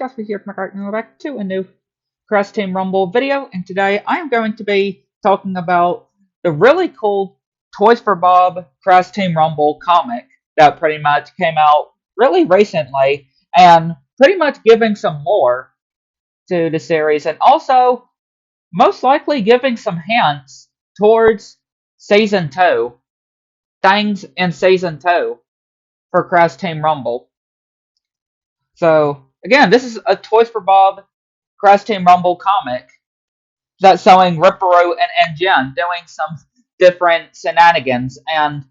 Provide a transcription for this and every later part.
Jasper here from McCartney, and we're back to a new Crash Team Rumble video, and today I am going to be talking about the really cool Toys for Bob Crash Team Rumble comic that pretty much came out really recently, and pretty much giving some lore to the series, and also most likely giving some hints towards Season 2, things in Season 2 for Crash Team Rumble. So, again, this is a Toys for Bob Crash Team Rumble comic that's showing Ripperoo and Jen doing some different shenanigans and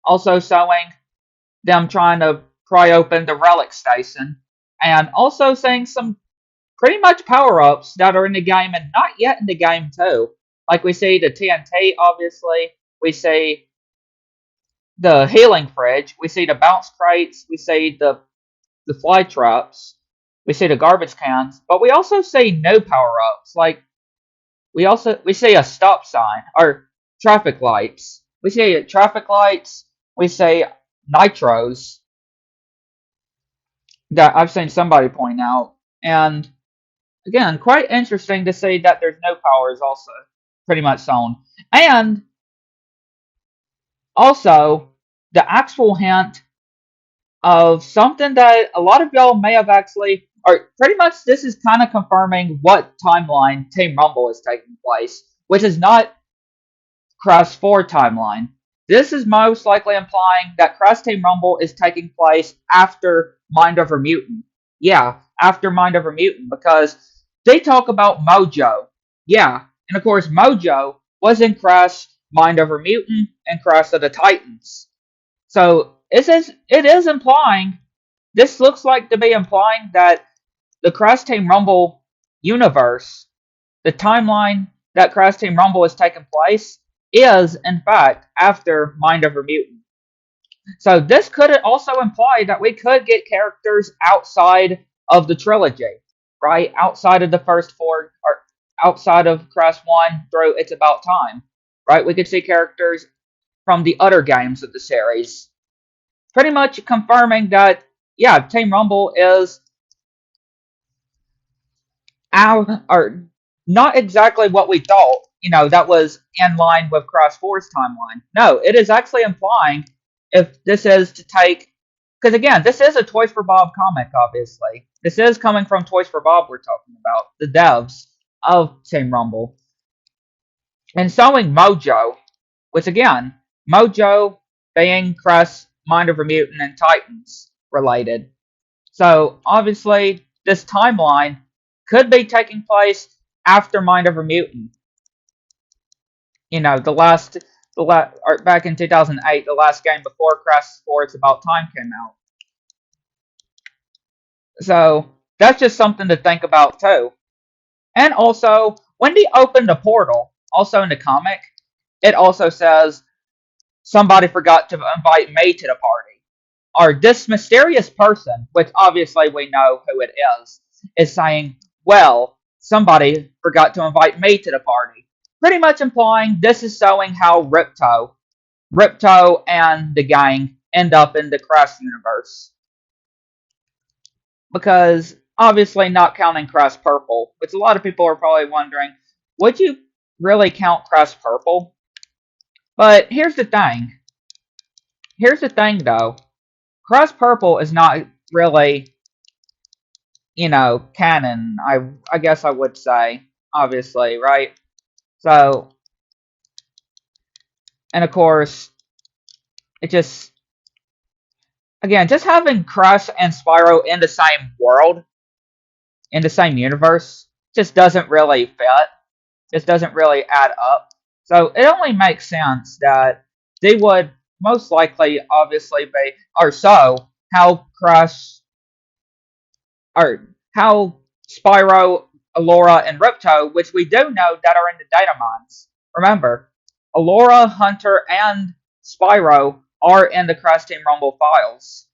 also showing them trying to pry open the relic station and also saying some pretty much power-ups that are in the game and not yet in the game too. Like we see the TNT, obviously. We see the healing fridge. We see the bounce crates. We see the fly traps. We see the garbage cans, but we also see no power ups. Like we see a stop sign or traffic lights. We see traffic lights. We see nitros that I've seen somebody point out, and again, quite interesting to see that there's no powers also pretty much shown, and also the actual hint of something that a lot of y'all may have actually, or pretty much this is kind of confirming what timeline Team Rumble is taking place, which is not Crash 4 timeline. This is most likely implying that Crash Team Rumble is taking place after Mind Over Mutant. Yeah, after Mind Over Mutant, because they talk about Mojo. Yeah, and of course Mojo was in Crash Mind Over Mutant and Crash of the Titans. So it is implying, this looks like to be implying that the Crash Team Rumble universe, the timeline that Crash Team Rumble is taking place, is in fact after Mind Over Mutant. So this could also imply that we could get characters outside of the trilogy, right? Outside of the first four, or outside of Crash 1 through It's About Time, right? We could see characters from the other games of the series. Pretty much confirming that, yeah, Team Rumble is or not exactly what we thought, that was in line with Crash 4's timeline. No, it is actually implying if this is to take, because again, this is a Toys for Bob comic, obviously. This is coming from Toys for Bob we're talking about, the devs of Team Rumble. And showing Mojo, which again, Mojo being Crash, Mind Over Mutant, and Titans related. So obviously, this timeline could be taking place after Mind Over Mutant. Or back in 2008, the last game before Crash 4 It's About Time came out. So that's just something to think about too. And also, when they opened the portal, also in the comic, it also says somebody forgot to invite me to the party. Or this mysterious person, which obviously we know who it is saying, well, somebody forgot to invite me to the party. Pretty much implying this is showing how Ripto and the gang end up in the Crash universe. Because, obviously not counting Crash Purple, which a lot of people are probably wondering, would you really count Crash Purple? But here's the thing. Here's the thing, though. Crash Purple is not really, canon, I guess I would say, obviously, right? So, and of course, it just, again, just having Crash and Spyro in the same world, in the same universe, just doesn't really fit. Just doesn't really add up. So it only makes sense that they would most likely, obviously, be, or so, how Crash, or how Spyro, Allura, and Ripto, which we do know that are in the data mines. Remember, Allura, Hunter, and Spyro are in the Crash Team Rumble files.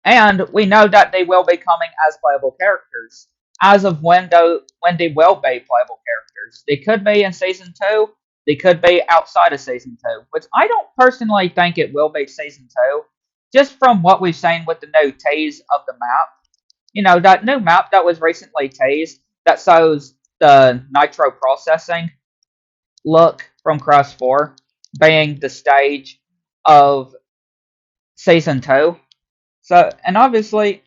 And we know that they will be coming as playable characters. As of when they will be playable characters. They could be in Season 2, they could be outside of Season 2, which I don't personally think it will be Season 2, just from what we've seen with the new tease of the map. that new map that was recently teased that shows the nitro processing look from Crash 4 being the stage of Season 2. So, and obviously,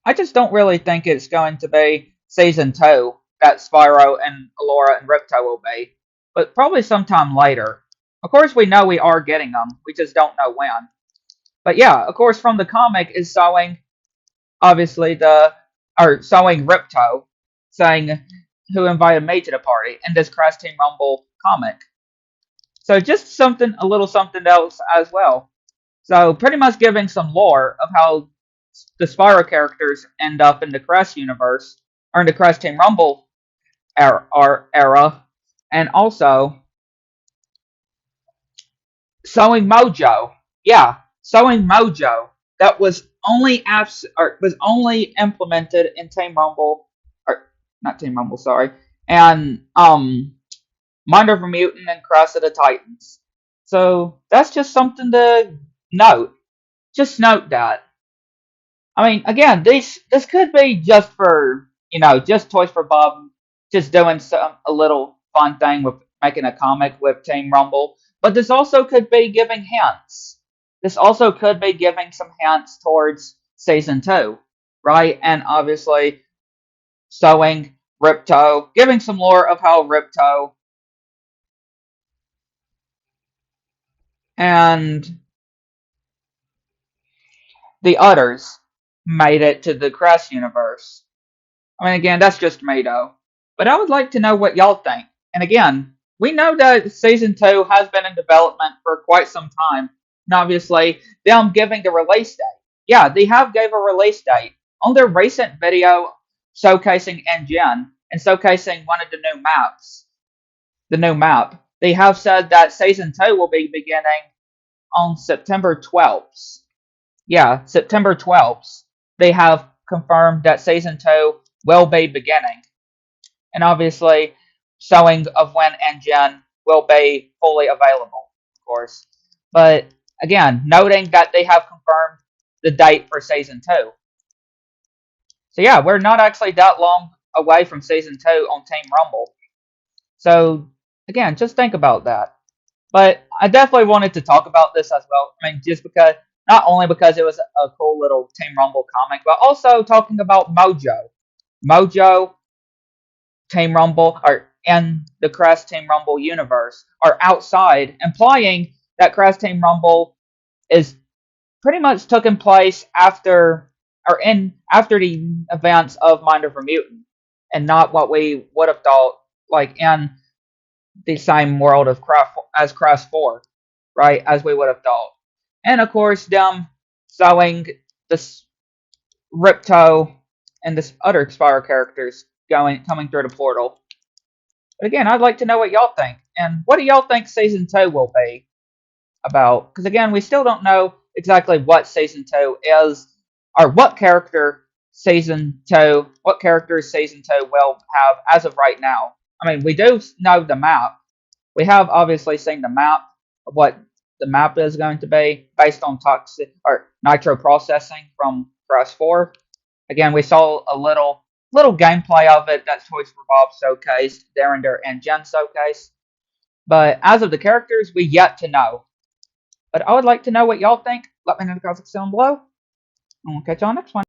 I just don't really think it's going to be Season 2 that Spyro and Alora and Ripto will be, but probably sometime later. Of course, we know we are getting them, we just don't know when. But yeah, of course, from the comic is showing, obviously, showing Ripto saying who invited me to the party in this Crash Team Rumble comic. So just something, a little something else as well. So pretty much giving some lore of how the Spyro characters end up in the Crash universe, or in the Crash Team Rumble era, and also sewing Mojo. Yeah, sewing Mojo that was only implemented in Team Rumble, or not Team Rumble, sorry, and Mind Over Mutant and Crash of the Titans. So that's just something to note. Just note that. I mean, again, this could be just for just Toys for Bob, just doing a little fun thing with making a comic with Team Rumble. But this also could be giving hints. This also could be giving some hints towards Season 2, right? And obviously showing Ripto, giving some lore of how Ripto and the others made it to the Crash universe. I mean, again, that's just me, though. But I would like to know what y'all think. And again, we know that Season 2 has been in development for quite some time. And obviously, them giving the release date. Yeah, they have gave a release date on their recent video showcasing Engine and showcasing one of the new maps. The new map. They have said that Season 2 will be beginning on September 12th. Yeah, September 12th. They have confirmed that Season 2 will be beginning. And obviously, showing of when Engine will be fully available, of course. But again, noting that they have confirmed the date for Season 2. So yeah, we're not actually that long away from Season 2 on Team Rumble. So again, just think about that. But I definitely wanted to talk about this as well. I mean, just because, not only because it was a cool little Team Rumble comic, but also talking about Mojo. Mojo, Team Rumble, or in the Crash Team Rumble universe, are outside, implying that Crash Team Rumble is pretty much taking place after the events of Mind Over Mutant, and not what we would have thought, like in the same world of Crash 4, right? As we would have thought. And of course, them showing this Ripto and this other Spyro characters coming through the portal. But again, I'd like to know what y'all think. And what do y'all think Season 2 will be about? Because again, we still don't know exactly what Season 2 is, or what characters Season 2 will have as of right now. I mean, we do know the map. We have obviously seen the map of what the map is going to be based on toxic or nitro processing from Crash 4. Again, we saw a little gameplay of it that Toys for Bob showcased during their Engine showcase. But as of the characters, we yet to know. But I would like to know what y'all think. Let me know in the comments down below. And we'll catch you on the next one.